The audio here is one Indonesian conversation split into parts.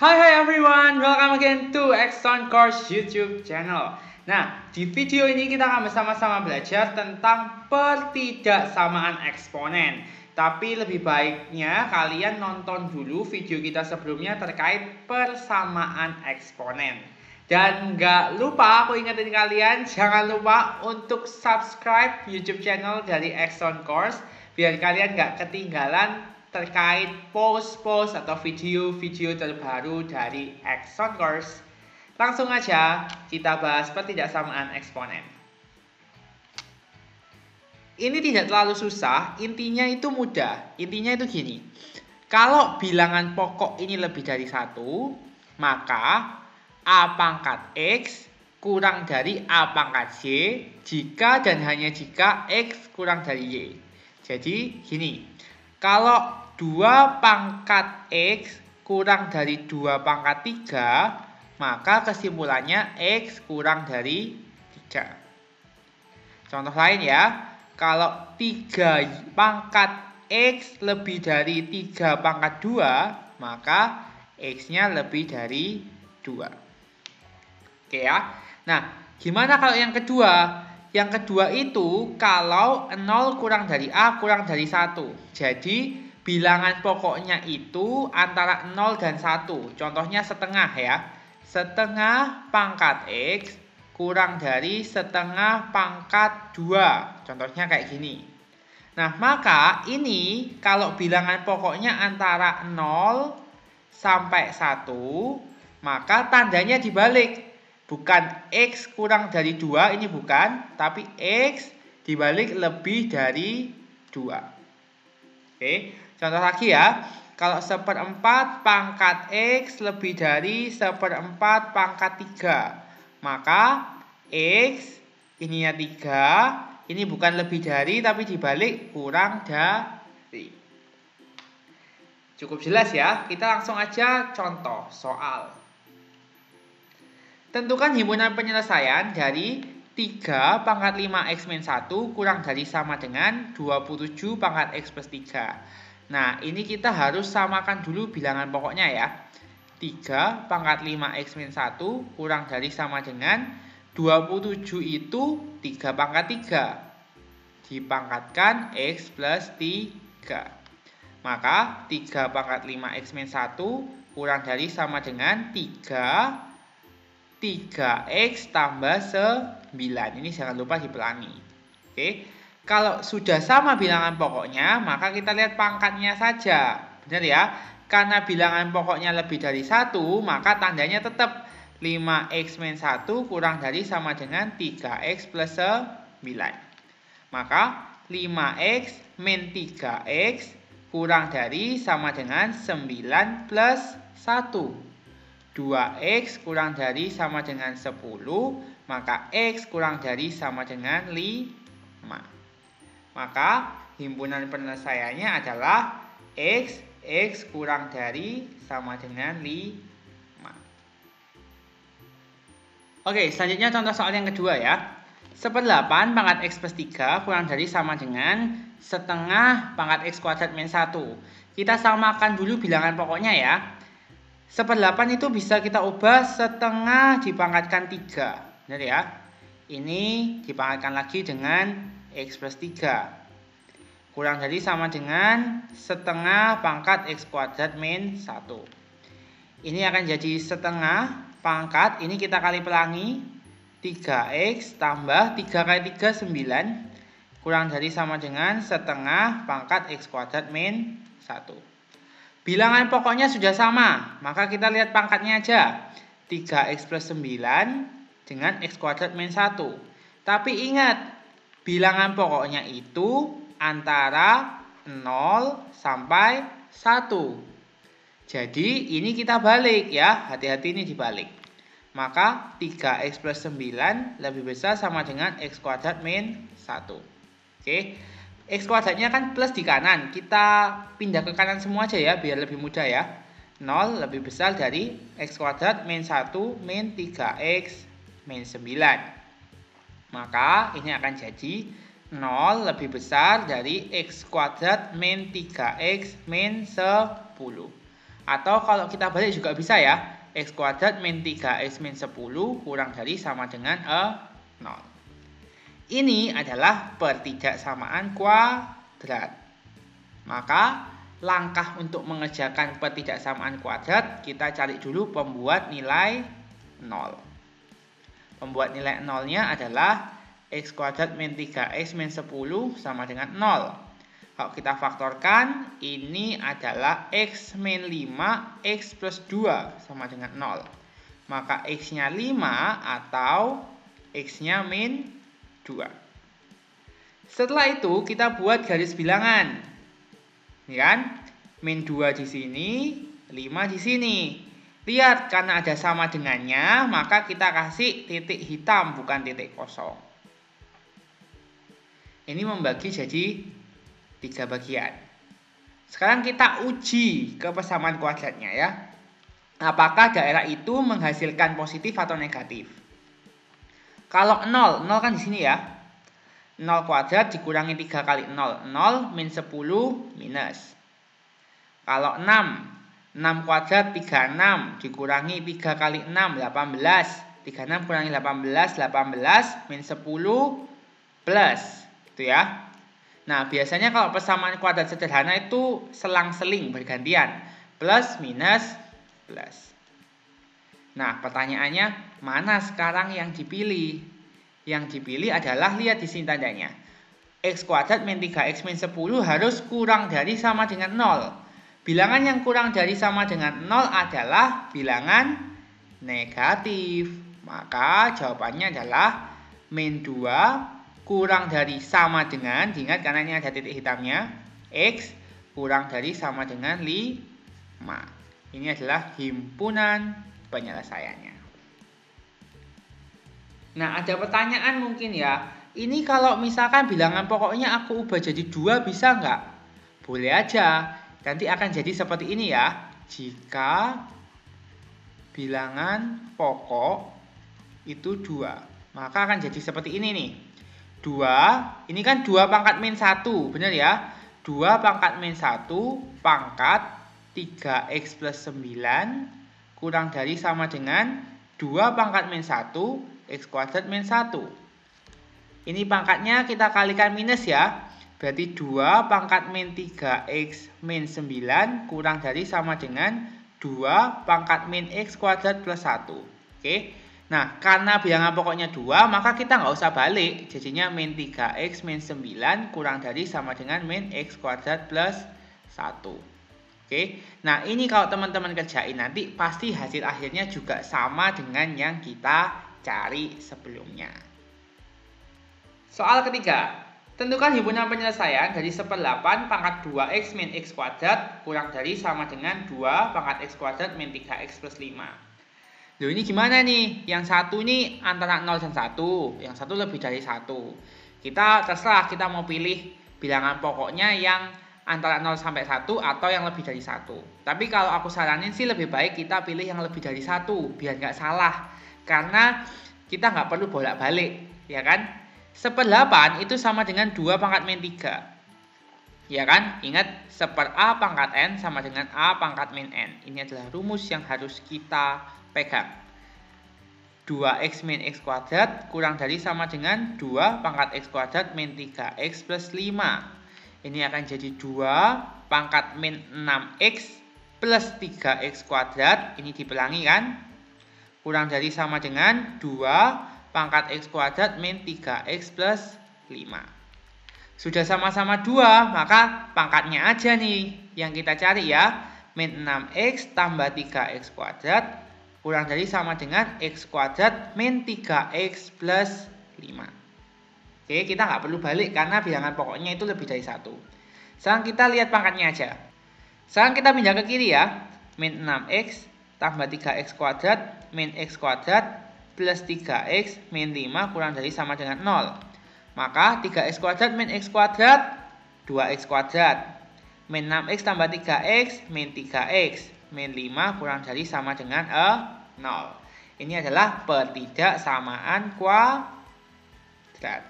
Hi everyone, welcome again to Exxon Course YouTube channel. Nah, di video ini kita akan bersama-sama belajar tentang pertidaksamaan eksponen. Tapi lebih baiknya kalian nonton dulu video kita sebelumnya terkait persamaan eksponen. Dan nggak lupa, aku ingetin kalian, jangan lupa untuk subscribe YouTube channel dari Exxon Course biar kalian nggak ketinggalan terkait post-post atau video-video terbaru dari Exxon Course. Langsung aja kita bahas pertidaksamaan eksponen. Ini tidak terlalu susah, intinya itu mudah. Intinya itu gini. Kalau bilangan pokok ini lebih dari 1, maka A pangkat X kurang dari A pangkat Y jika dan hanya jika X kurang dari Y. Jadi gini. Kalau 2 pangkat X kurang dari 2 pangkat 3, maka kesimpulannya X kurang dari 3. Contoh lain ya, kalau 3 pangkat X lebih dari 3 pangkat 2, maka X-nya lebih dari 2. Oke ya. Nah, gimana kalau yang kedua? Yang kedua itu kalau 0 kurang dari A kurang dari 1. Jadi bilangan pokoknya itu antara 0 dan 1. Contohnya setengah ya. Setengah pangkat X kurang dari setengah pangkat 2. Contohnya kayak gini. Nah, maka ini kalau bilangan pokoknya antara 0 sampai 1, maka tandanya dibalik. Bukan X kurang dari 2, ini bukan, tapi X dibalik lebih dari 2. Oke, contoh lagi ya. Kalau 1/4 pangkat X lebih dari 1/4 pangkat 3, maka X ininya 3, ini bukan lebih dari, tapi dibalik kurang dari. Cukup jelas ya, kita langsung aja contoh soal. Tentukan himpunan penyelesaian dari 3 pangkat 5 X min 1 kurang dari sama dengan 27 pangkat X plus 3. Nah, ini kita harus samakan dulu bilangan pokoknya ya. 3 pangkat 5 X min 1 kurang dari sama dengan 27 itu 3 pangkat 3. Dipangkatkan X plus 3. Maka 3 pangkat 5 X min 1 kurang dari sama dengan 3X tambah 9. Ini jangan lupa dipelangi. Oke. Kalau sudah sama bilangan pokoknya, maka kita lihat pangkatnya saja. Benar ya? Karena bilangan pokoknya lebih dari 1, maka tandanya tetap 5X min 1 kurang dari sama dengan 3X plus 9. Maka 5X min 3X kurang dari sama dengan 9 plus 1. 2X kurang dari sama dengan 10, maka X kurang dari sama dengan 5. Maka himpunan penyelesaiannya adalah X kurang dari sama dengan 5. Oke, selanjutnya contoh soal yang kedua ya. 1/8 pangkat X plus 3 kurang dari sama dengan setengah pangkat X kuadrat min 1. Kita samakan dulu bilangan pokoknya ya. 1/8 itu bisa kita ubah setengah dipangkatkan 3. Benar ya? Ini dipangkatkan lagi dengan X plus 3. Kurang dari sama dengan setengah pangkat X kuadrat min 1. Ini akan jadi setengah pangkat, ini kita kali pelangi. 3X tambah 3 kali 3, 9. Kurang dari sama dengan setengah pangkat X kuadrat min 1. Bilangan pokoknya sudah sama, maka kita lihat pangkatnya aja. 3X plus 9 dengan X kuadrat min 1. Tapi ingat, bilangan pokoknya itu antara 0 sampai 1. Jadi ini kita balik ya, hati-hati ini dibalik. Maka 3X plus 9 lebih besar sama dengan X kuadrat min 1. Oke. X kuadratnya kan plus di kanan, kita pindah ke kanan semua aja ya biar lebih mudah ya. 0 lebih besar dari X kuadrat min 1 min 3X min 9. Maka ini akan jadi 0 lebih besar dari X kuadrat min 3X min 10. Atau kalau kita balik juga bisa ya. X kuadrat min 3X min 10 kurang dari sama dengan 0. Ini adalah pertidaksamaan kuadrat. Maka langkah untuk mengerjakan pertidaksamaan kuadrat, kita cari dulu pembuat nilai 0. Pembuat nilai 0-nya adalah X kuadrat min 3X min 10 sama dengan 0. Kalau kita faktorkan, ini adalah X min 5, X plus 2 sama dengan 0. Maka X-nya 5 atau X-nya min 2. Setelah itu, kita buat garis bilangan. Ini kan? Min 2 di sini, 5 di sini. Lihat, karena ada sama dengannya, maka kita kasih titik hitam, bukan titik kosong. Ini membagi jadi 3 bagian. Sekarang kita uji kebersamaan kuadratnya ya. Apakah daerah itu menghasilkan positif atau negatif? Kalau 0 kan di sini ya. 0 kuadrat dikurangi 3 kali 0, 0 min 10 minus. Kalau 6 kuadrat 36 dikurangi 3 kali 6, 18. 36 kurangi 18, 18 min 10 plus. Itu ya. Nah, biasanya kalau persamaan kuadrat sederhana itu selang-seling bergantian. Plus, minus, plus. Nah, pertanyaannya, mana sekarang yang dipilih? Yang dipilih adalah, lihat di sini tandanya. X kuadrat min 3X min 10 harus kurang dari sama dengan 0. Bilangan yang kurang dari sama dengan 0 adalah bilangan negatif. Maka jawabannya adalah min 2 kurang dari sama dengan, diingat karena ini ada titik hitamnya, X kurang dari sama dengan 5. Ini adalah himpunan penyelesaiannya. Nah, ada pertanyaan mungkin ya, ini kalau misalkan bilangan pokoknya aku ubah jadi 2 bisa nggak? Boleh aja, nanti akan jadi seperti ini ya. Jika bilangan pokok itu 2, maka akan jadi seperti ini nih. 2, ini kan 2 pangkat min 1, benar ya? 2 pangkat min 1 pangkat 3X plus 9 kurang dari sama dengan 2 pangkat min 1 X kuadrat min 1. Ini pangkatnya kita kalikan minus ya. Berarti 2 pangkat min 3X min 9 kurang dari sama dengan 2 pangkat min X kuadrat plus 1. Oke. Nah, karena bilangan pokoknya 2, maka kita nggak usah balik. Jadinya min 3X min 9 kurang dari sama dengan min X kuadrat plus 1. Oke. Nah, ini kalau teman-teman kerjain nanti pasti hasil akhirnya juga sama dengan yang kita cari sebelumnya. Soal ketiga. Tentukan himpunan penyelesaian dari 1/8 pangkat 2X min X kuadrat kurang dari sama dengan 2 pangkat X kuadrat min 3X plus 5. Loh, ini gimana nih? Yang satu ini antara 0 dan 1. Yang satu lebih dari 1. Kita terserah kita mau pilih bilangan pokoknya yang antara 0 sampai 1 atau yang lebih dari 1. Tapi kalau aku saranin sih lebih baik kita pilih yang lebih dari 1. Biar nggak salah. Karena kita nggak perlu bolak-balik. Ya kan? 1/8 itu sama dengan 2 pangkat min 3. Ya kan? Ingat 1/A pangkat N sama dengan A pangkat min N. Ini adalah rumus yang harus kita pegang. 2X min X kuadrat kurang dari sama dengan 2 pangkat X kuadrat min 3X plus 5. Ini akan jadi 2 pangkat min 6X plus 3X kuadrat. Ini dipelangi kan? Kurang dari sama dengan 2 pangkat X kuadrat min 3X plus 5. Sudah sama-sama 2, maka pangkatnya aja nih yang kita cari ya. Min 6X tambah 3X kuadrat kurang dari sama dengan X kuadrat min 3X plus 5. Oke, kita nggak perlu balik karena bilangan pokoknya itu lebih dari 1. Sekarang kita lihat pangkatnya aja. Sekarang kita pindah ke kiri ya. Min 6X tambah 3X kuadrat min X kuadrat plus 3X min 5 kurang dari sama dengan 0. Maka 3X kuadrat min X kuadrat 2X kuadrat. Min 6X tambah 3X min 3X min 5 kurang dari sama dengan 0. Ini adalah pertidaksamaan kuadrat.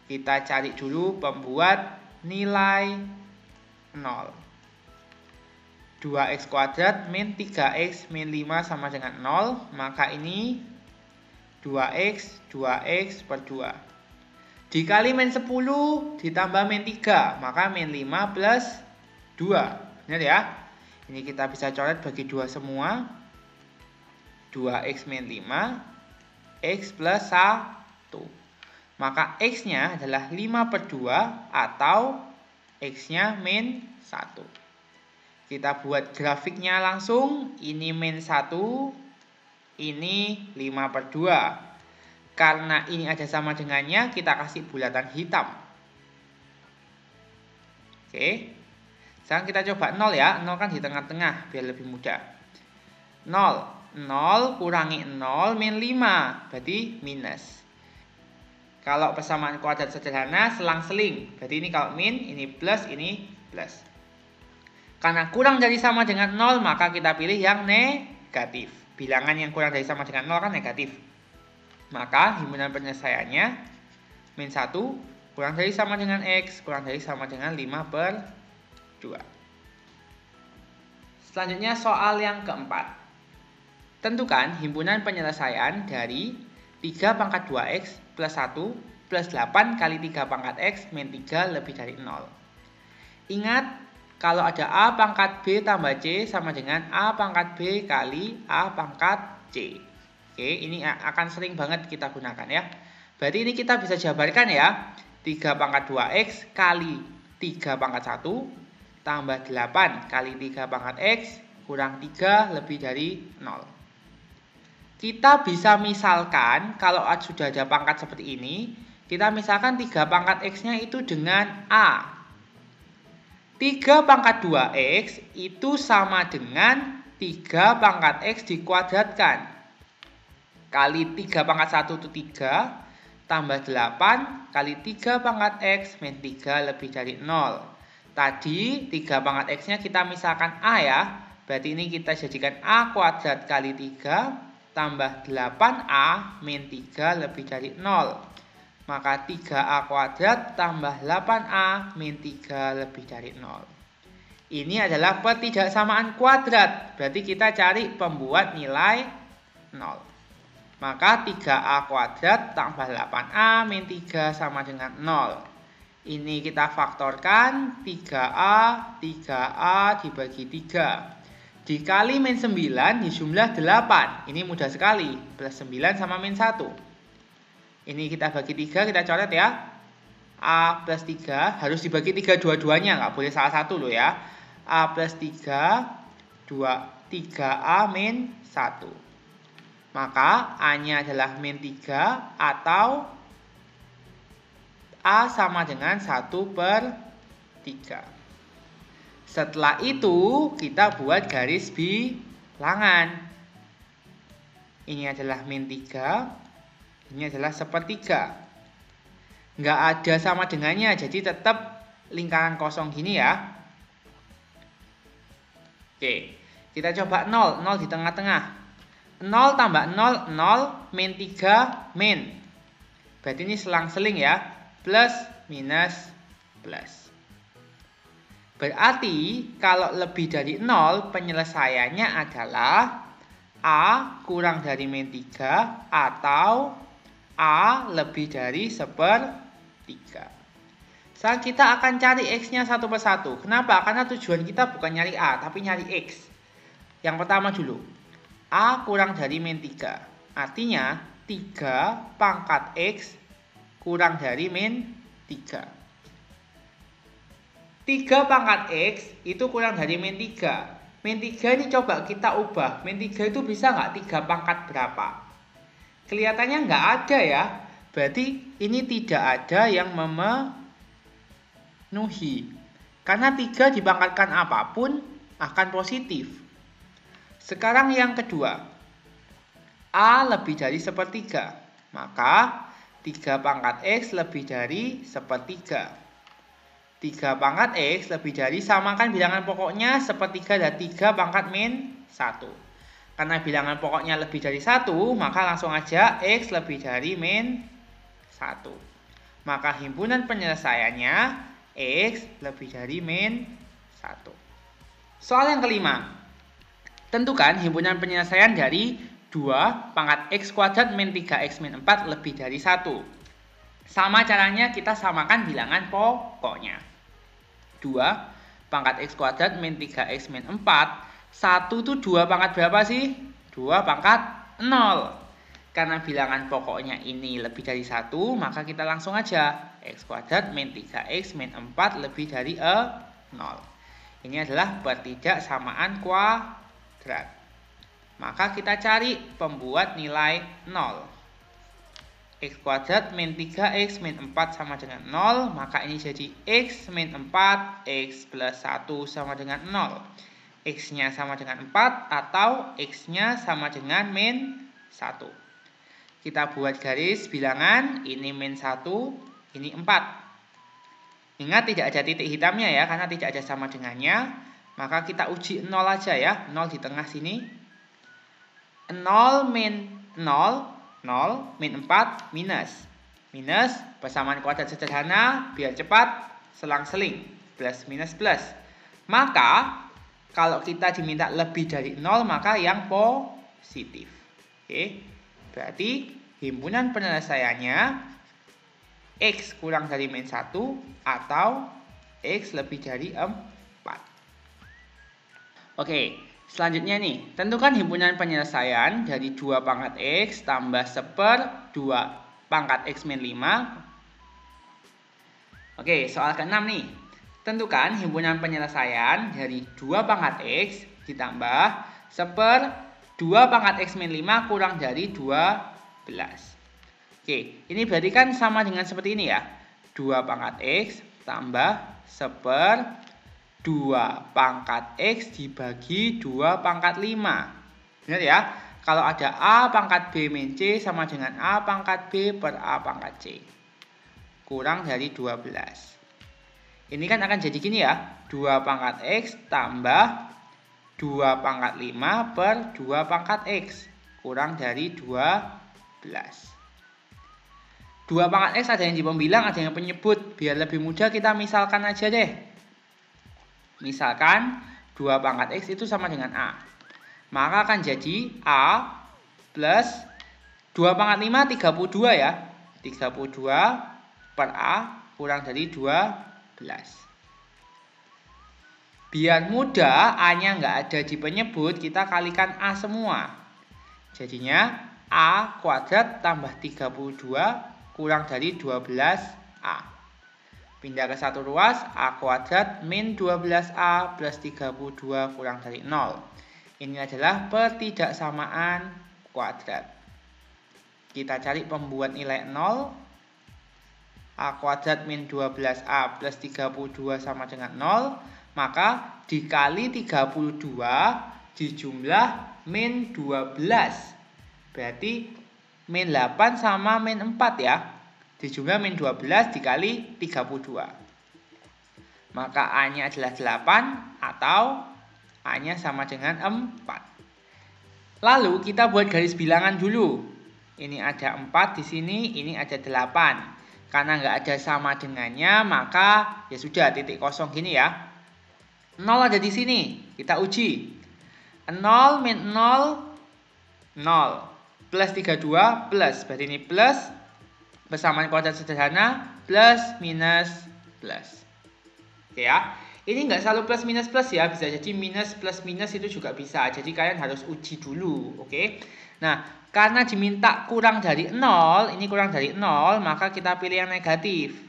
Kita cari dulu pembuat nilai 0. 2x kuadrat min 3x min 5 sama dengan 0. Maka ini 2x per 2. Dikali min 10 ditambah min 3. Maka min 5 plus 2. Benar ya? Ini kita bisa coret bagi 2 semua. 2x min 5. X plus 1. Maka x-nya adalah 5 per 2 atau x-nya min 1. Kita buat grafiknya langsung. Ini min 1, ini 5 per 2. Karena ini ada sama dengannya, kita kasih bulatan hitam. Oke. Sekarang kita coba 0 ya. 0 kan di tengah-tengah, biar lebih mudah. 0. 0 kurangi 0 min 5. Berarti minus. Kalau persamaan kuadrat sederhana, selang-seling. Berarti ini kalau min, ini plus, ini plus. Karena kurang dari sama dengan 0, maka kita pilih yang negatif. Bilangan yang kurang dari sama dengan 0 kan negatif. Maka himpunan penyelesaiannya min 1 kurang dari sama dengan X kurang dari sama dengan 5 per 2. Selanjutnya soal yang keempat. Tentukan himpunan penyelesaian dari 3 pangkat 2X plus 1 plus 8 kali 3 pangkat X min 3 lebih dari 0. Ingat, kalau ada A pangkat B tambah C sama dengan A pangkat B kali A pangkat C. Oke, ini akan sering banget kita gunakan ya. Berarti ini kita bisa jabarkan ya. 3 pangkat 2X kali 3 pangkat 1 tambah 8 kali 3 pangkat X kurang 3 lebih dari 0. Kita bisa misalkan kalau sudah ada pangkat seperti ini, kita misalkan 3 pangkat X-nya itu dengan A. 3 pangkat 2X itu sama dengan 3 pangkat X dikuadratkan. Kali 3 pangkat 1 itu 3, tambah 8, kali 3 pangkat X min 3 lebih dari 0. Tadi 3 pangkat X-nya kita misalkan A ya. Berarti ini kita jadikan A kuadrat kali 3, tambah 8A min 3 lebih dari 0. Maka 3A kuadrat tambah 8A min 3 lebih dari 0. Ini adalah pertidaksamaan kuadrat. Berarti kita cari pembuat nilai 0. Maka 3A kuadrat tambah 8A min 3 sama dengan 0. Ini kita faktorkan 3A dibagi 3. Dikali min 9 dijumlah 8. Ini mudah sekali. Plus 9 sama min 1. Ini kita bagi 3, kita coret ya. A plus 3, harus dibagi 3 dua-duanya, nggak boleh salah satu loh ya. A plus 3, 3A min 1. Maka A-nya adalah min 3 atau A sama dengan 1 per 3. Setelah itu, kita buat garis bilangan. Ini adalah min 3. Ini adalah sepertiga. Nggak ada sama dengannya, jadi tetap lingkaran kosong gini ya. Oke, kita coba 0. 0 di tengah-tengah. 0 tambah 0, 0. Min 3, min. Berarti ini selang-seling ya. Plus, minus, plus. Berarti kalau lebih dari 0, penyelesaiannya adalah A kurang dari min 3 atau A lebih dari 1/3. Sekarang kita akan cari X-nya satu persatu. Kenapa? Karena tujuan kita bukan nyari A, tapi nyari X. Yang pertama dulu. A kurang dari min 3. Artinya 3 pangkat X kurang dari min 3. 3 pangkat X itu kurang dari min 3. Min 3 ini coba kita ubah. Min 3 itu bisa nggak 3 pangkat berapa? Kelihatannya nggak ada ya. Berarti ini tidak ada yang memenuhi. Karena 3 dipangkatkan apapun akan positif. Sekarang yang kedua. A lebih dari 1/3. Maka 3 pangkat X lebih dari 1/3. 3 pangkat X lebih dari, samakan bilangan pokoknya 1/3 dan 3 pangkat min 1. Karena bilangan pokoknya lebih dari 1, maka langsung aja X lebih dari min 1. Maka himpunan penyelesaiannya X lebih dari min 1. Soal yang kelima. Tentukan himpunan penyelesaian dari 2 pangkat X kuadrat min 3X min 4 lebih dari 1. Sama caranya kita samakan bilangan pokoknya. 2 pangkat X kuadrat min 3X min 4. 1 itu 2 pangkat berapa sih? 2 pangkat 0. Karena bilangan pokoknya ini lebih dari 1, maka kita langsung aja. X kuadrat min 3X min 4 lebih dari 0. Ini adalah pertidaksamaan kuadrat. Maka kita cari pembuat nilai 0. X kuadrat min 3X min 4 sama dengan 0. Maka ini jadi X min 4, X plus 1 sama dengan 0. X-nya sama dengan 4 atau X-nya sama dengan min 1. Kita buat garis bilangan, ini min 1, ini 4. Ingat tidak ada titik hitamnya ya, karena tidak ada sama dengannya. Maka kita uji 0 aja ya, 0 di tengah sini. 0 min 0, 0 min 4 minus. Minus, persamaan kuadrat sederhana, biar cepat, selang-seling. Plus minus plus. Maka, kalau kita diminta lebih dari 0, maka yang positif. Oke, berarti himpunan penyelesaiannya X kurang dari min 1 atau X lebih dari 4. Oke, selanjutnya nih, tentukan himpunan penyelesaian dari 2 pangkat X tambah 1/2 pangkat X min 5. Oke, soal ke-6 nih. Tentukan himpunan penyelesaian dari 2 pangkat X ditambah 1/2 pangkat X min 5 kurang dari 12. Oke, ini berarti kan sama dengan seperti ini ya. 2 pangkat X tambah 1/2 pangkat X dibagi 2 pangkat 5. Benar ya? Kalau ada A pangkat B min C sama dengan A pangkat B per A pangkat C. Kurang dari 12. Ini kan akan jadi gini ya. 2 pangkat X tambah 2 pangkat 5 per 2 pangkat X. Kurang dari 12. 2 pangkat X ada yang di pembilang, ada yang penyebut. Biar lebih mudah kita misalkan aja deh. Misalkan 2 pangkat X itu sama dengan A. Maka akan jadi A plus 2 pangkat 5 32 ya. 32 per A kurang dari 12. Biar mudah A-nya nggak ada di penyebut, kita kalikan A semua. Jadinya A kuadrat tambah 32 kurang dari 12A. Pindah ke satu ruas, A kuadrat min 12A plus 32 kurang dari 0. Ini adalah pertidaksamaan kuadrat. Kita cari pembuat nilai 0. A kuadrat min 12A plus 32 sama dengan 0. Maka dikali 32 dijumlah min 12. Berarti min 8 sama min 4 ya. Dijumlah min 12 dikali 32. Maka A-nya adalah 8 atau A-nya sama dengan 4. Lalu kita buat garis bilangan dulu. Ini ada 4 di sini, ini ada 8. Karena nggak ada sama dengannya, maka ya sudah titik kosong gini ya. 0 ada di sini, kita uji. 0 min 0, 0. Plus 32 plus, berarti ini plus, persamaan kuadrat sederhana, plus, minus, plus. Oke ya, ini nggak selalu plus minus plus ya, bisa jadi minus plus minus itu juga bisa. Jadi kalian harus uji dulu, oke. Nah, karena diminta kurang dari 0, ini kurang dari 0, maka kita pilih yang negatif.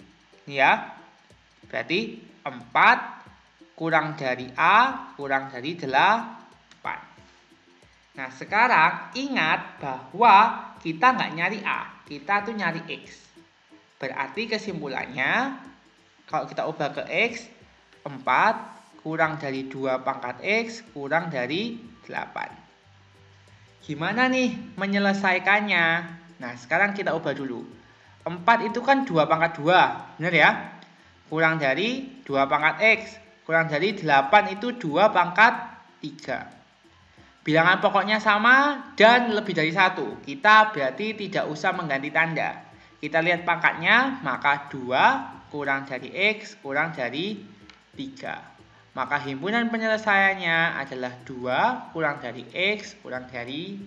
Ini ya, berarti 4 kurang dari A kurang dari 8. Nah, sekarang ingat bahwa kita nggak nyari A, kita tuh nyari X. Berarti kesimpulannya, kalau kita ubah ke X, 4 kurang dari 2 pangkat X kurang dari 8. Gimana nih menyelesaikannya? Nah, sekarang kita ubah dulu. 4 itu kan 2 pangkat 2, benar ya? Kurang dari 2 pangkat X, kurang dari 8 itu 2 pangkat 3. Bilangan pokoknya sama dan lebih dari 1. Kita berarti tidak usah mengganti tanda. Kita lihat pangkatnya, maka 2 kurang dari X kurang dari 3. Maka himpunan penyelesaiannya adalah 2 kurang dari X kurang dari